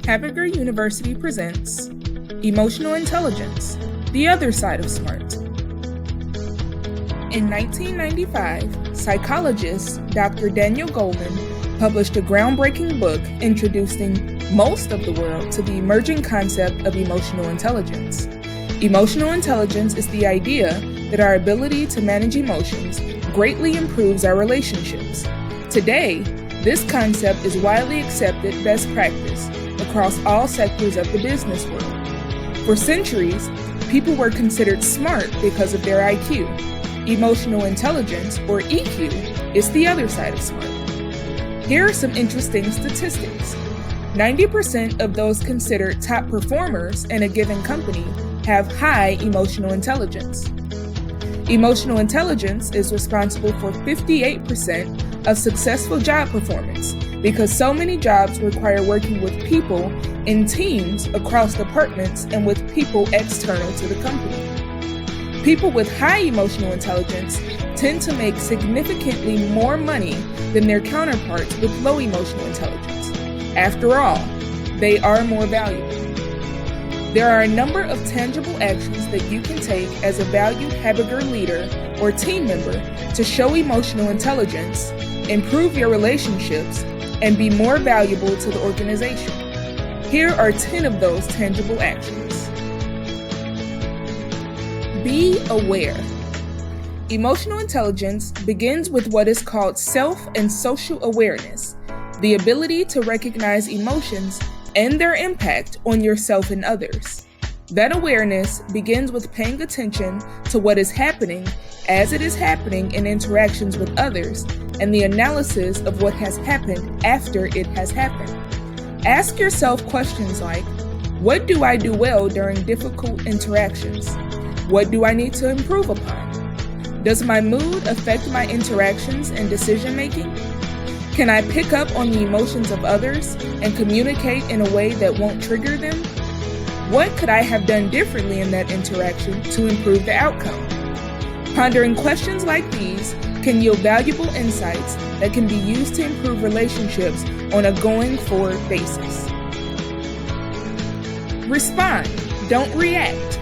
HabBits University presents Emotional Intelligence, the Other Side of Smart. In 1995, psychologist Dr. Daniel Goleman published a groundbreaking book introducing most of the world to the emerging concept of emotional intelligence. Emotional intelligence is the idea that our ability to manage emotions greatly improves our relationships. Today, this concept is widely accepted best practice across all sectors of the business world. For centuries, people were considered smart because of their IQ. Emotional intelligence, or EQ, is the other side of smart. Here are some interesting statistics. 90% of those considered top performers in a given company have high emotional intelligence. Emotional intelligence is responsible for 58% of successful job performance because so many jobs require working with people in teams across departments and with people external to the company. People with high emotional intelligence tend to make significantly more money than their counterparts with low emotional intelligence. After all, they are more valuable. There are a number of tangible actions that you can take as a valued HabBits leader or team member to show emotional intelligence, improve your relationships, and be more valuable to the organization. Here are 10 of those tangible actions. Be aware. Emotional intelligence begins with what is called self and social awareness, the ability to recognize emotions and their impact on yourself and others. That awareness begins with paying attention to what is happening as it is happening in interactions with others and the analysis of what has happened after it has happened. Ask yourself questions like, what do I do well during difficult interactions? What do I need to improve upon? Does my mood affect my interactions and decision making? Can I pick up on the emotions of others and communicate in a way that won't trigger them? What could I have done differently in that interaction to improve the outcome? Pondering questions like these can yield valuable insights that can be used to improve relationships on a going-forward basis. Respond, don't react.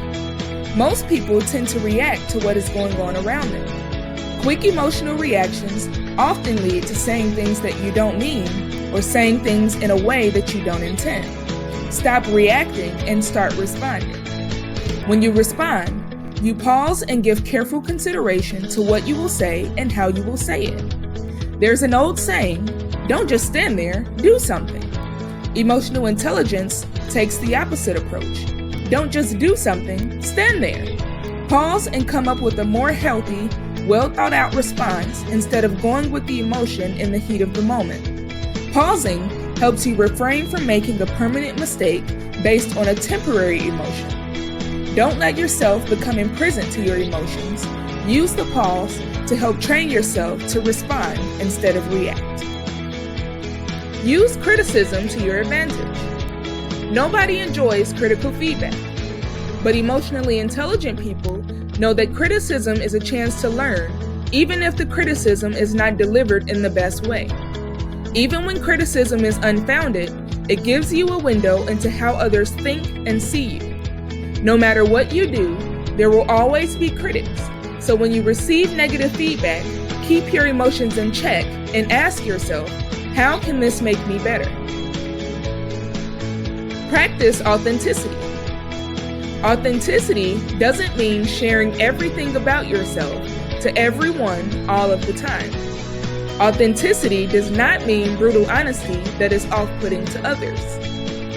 Most people tend to react to what is going on around them. Quick emotional reactions often lead to saying things that you don't mean or saying things in a way that you don't intend. Stop reacting and start responding. When you respond, you pause and give careful consideration to what you will say and how you will say it. There's an old saying, don't just stand there, do something. Emotional intelligence takes the opposite approach. Don't just do something, stand there. Pause and come up with a more healthy, well thought out response instead of going with the emotion in the heat of the moment. Pausing helps you refrain from making a permanent mistake based on a temporary emotion. Don't let yourself become imprisoned to your emotions. Use the pause to help train yourself to respond instead of react. Use criticism to your advantage. Nobody enjoys critical feedback, but emotionally intelligent people know that criticism is a chance to learn, even if the criticism is not delivered in the best way. Even when criticism is unfounded, it gives you a window into how others think and see you. No matter what you do, there will always be critics. So when you receive negative feedback, keep your emotions in check and ask yourself, how can this make me better? Practice authenticity. Authenticity doesn't mean sharing everything about yourself to everyone all of the time. Authenticity does not mean brutal honesty that is off-putting to others.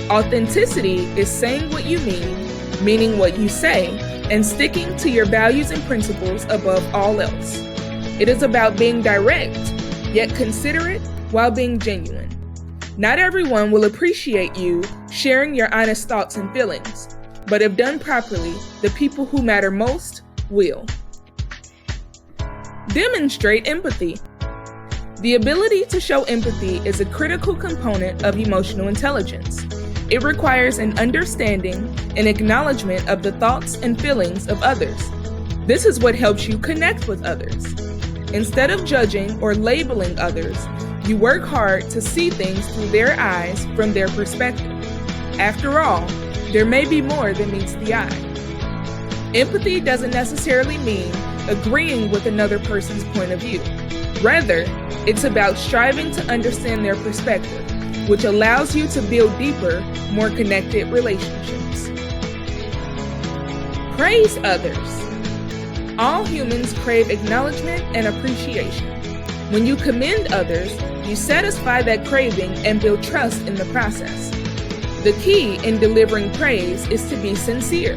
Authenticity is saying what you mean, meaning what you say, and sticking to your values and principles above all else. It is about being direct, yet considerate while being genuine. Not everyone will appreciate you sharing your honest thoughts and feelings, but if done properly, the people who matter most will. Demonstrate empathy. The ability to show empathy is a critical component of emotional intelligence. It requires an understanding and acknowledgement of the thoughts and feelings of others. This is what helps you connect with others. Instead of judging or labeling others, you work hard to see things through their eyes from their perspective. After all, there may be more than meets the eye. Empathy doesn't necessarily mean agreeing with another person's point of view. Rather, it's about striving to understand their perspective, which allows you to build deeper, more connected relationships. Praise others. All humans crave acknowledgement and appreciation. When you commend others, you satisfy that craving and build trust in the process. The key in delivering praise is to be sincere.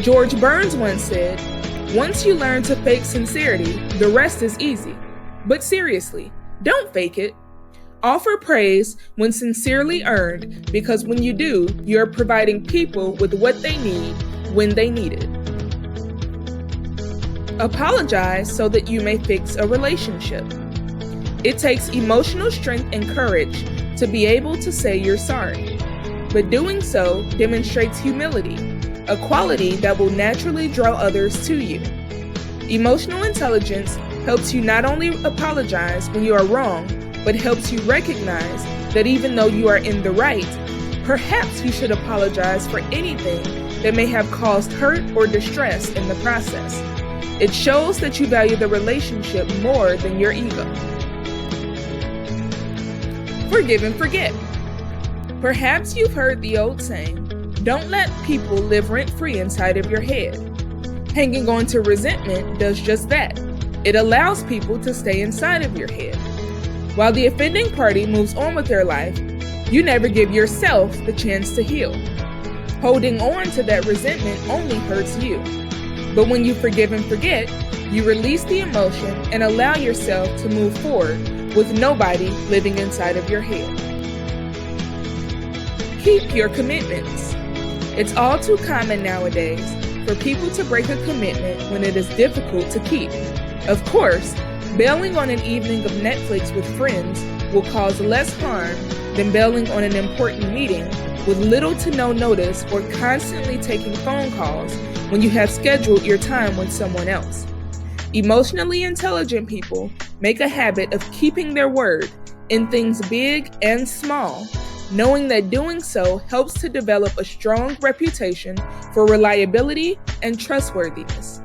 George Burns once said, "Once you learn to fake sincerity, the rest is easy." But seriously, don't fake it. Offer praise when sincerely earned, because when you do, you're providing people with what they need when they need it. Apologize so that you may fix a relationship. It takes emotional strength and courage to be able to say you're sorry, but doing so demonstrates humility, a quality that will naturally draw others to you. Emotional intelligence helps you not only apologize when you are wrong, but helps you recognize that even though you are in the right, perhaps you should apologize for anything that may have caused hurt or distress in the process. It shows that you value the relationship more than your ego. Forgive and forget. Perhaps you've heard the old saying, don't let people live rent-free inside of your head. Hanging on to resentment does just that. It allows people to stay inside of your head. While the offending party moves on with their life, you never give yourself the chance to heal. Holding on to that resentment only hurts you. But when you forgive and forget, you release the emotion and allow yourself to move forward with nobody living inside of your head. Keep your commitments. It's all too common nowadays for people to break a commitment when it is difficult to keep. Of course, bailing on an evening of Netflix with friends will cause less harm than bailing on an important meeting with little to no notice or constantly taking phone calls when you have scheduled your time with someone else. Emotionally intelligent people make a habit of keeping their word in things big and small, knowing that doing so helps to develop a strong reputation for reliability and trustworthiness.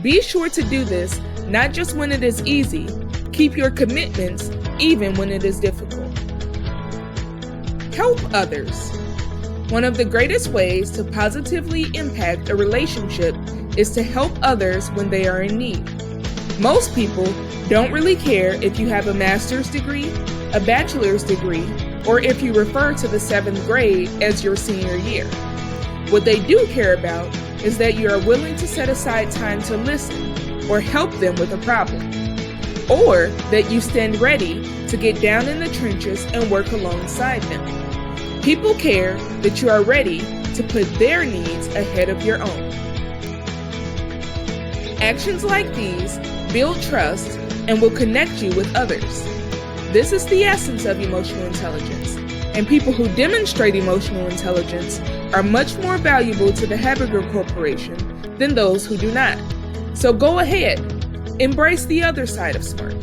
Be sure to do this not just when it is easy. Keep your commitments even when it is difficult. Help others. One of the greatest ways to positively impact a relationship is to help others when they are in need. Most people don't really care if you have a master's degree, a bachelor's degree, or if you refer to the 7th grade as your senior year. What they do care about is that you are willing to set aside time to listen or help them with a problem, or that you stand ready to get down in the trenches and work alongside them. People care that you are ready to put their needs ahead of your own. Actions like these build trust and will connect you with others. This is the essence of emotional intelligence, and people who demonstrate emotional intelligence are much more valuable to the HAB-U Corporation than those who do not. So go ahead, embrace the other side of smart.